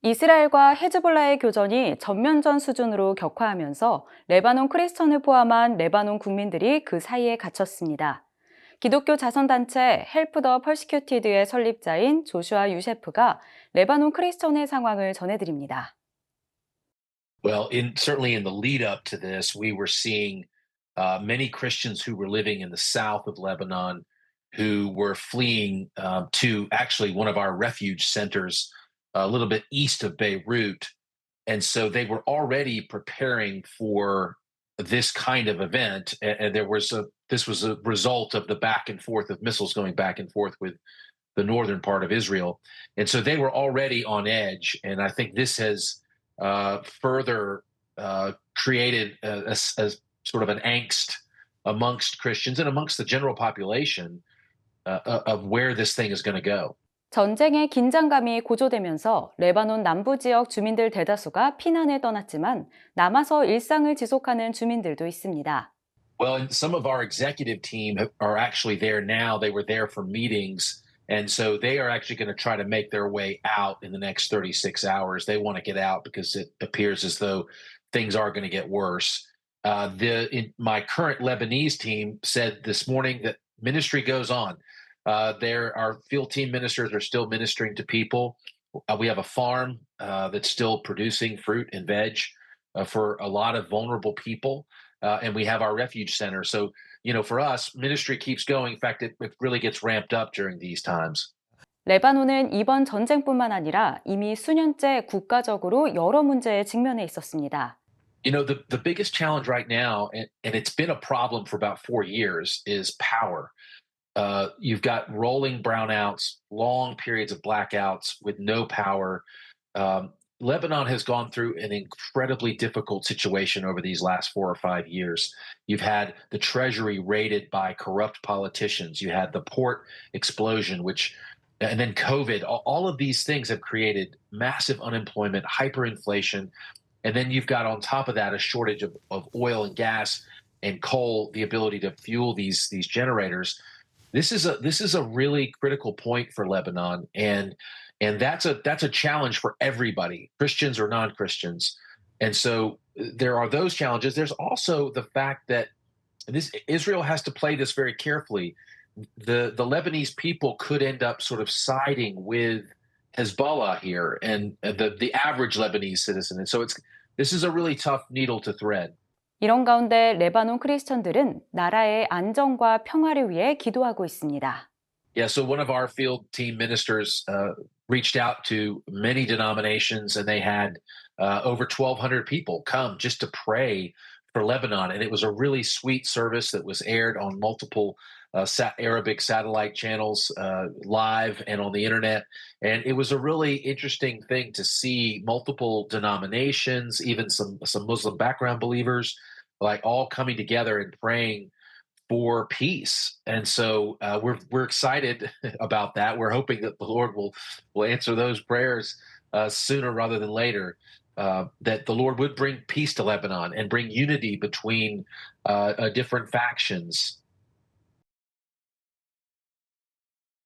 이스라엘과 헤즈볼라의 교전이 전면전 수준으로 격화하면서 레바논 크리스천을 포함한 레바논 국민들이 그 사이에 갇혔습니다. 기독교 자선단체 헬프 더 펄시큐티드의 설립자인 조슈아 유셰프가 레바논 크리스천의 상황을 전해드립니다. Well, certainly in the lead up to this, we were seeing many Christians who were living in the south of Lebanon who were fleeing to actually one of our refuge centers a little bit east of Beirut. And so they were already preparing for this kind of event. And this was a result of the back and forth of missiles going back and forth with the northern part of Israel. And so they were already on edge. And I think this has further created a sort of an angst amongst Christians and amongst the general population of where this thing is going to go. 전쟁의 긴장감이 고조되면서 레바논 남부 지역 주민들 대다수가 피난을 떠났지만 남아서 일상을 지속하는 주민들도 있습니다. Well, and some of our executive team are actually there now. They were there for meetings. And so they are actually going to try to make their way out in the next 36 hours. They want to get out because it appears as though things are going to get worse. My current Lebanese team said this morning that ministry goes on. Our field team ministers are still ministering to people. We have a farm that's still producing fruit and veg for a lot of vulnerable people. And we have our refuge center. So, for us, ministry keeps going. In fact, it really gets ramped up during these times. 레바논은 이번 전쟁뿐만 아니라 이미 수년째 국가적으로 여러 문제에 직면해 있었습니다. The biggest challenge right now, and it's been a problem for about 4 years, is power. You've got rolling brownouts, long periods of blackouts with no power. Lebanon has gone through an incredibly difficult situation over these last 4 or 5 years. You've had the treasury raided by corrupt politicians. You had the port explosion, and then COVID. All of these things have created massive unemployment, hyperinflation. And then you've got on top of that a shortage of oil and gas and coal, the ability to fuel these generators. This is a really critical point for Lebanon, and that's a challenge for everybody, Christians or non-Christians. And so there are those challenges. There's also the fact that Israel has to play this very carefully. The Lebanese people could end up sort of siding with Hezbollah here and the average Lebanese citizen. And so this is a really tough needle to thread. 이런 가운데 레바논 크리스천들은 나라의 안정과 평화를 위해 기도하고 있습니다. Yeah, so one of our field team ministers reached out to many denominations, and they had over 1,200 people come just to pray for Lebanon. And it was a really sweet service that was aired on multiple Arabic satellite channels live and on the internet. And it was a really interesting thing to see multiple denominations, even some Muslim background believers, like all coming together and praying for peace. And so we're excited about that. We're hoping that the Lord will answer those prayers sooner rather than later. That the Lord would bring peace to Lebanon and bring unity between different factions.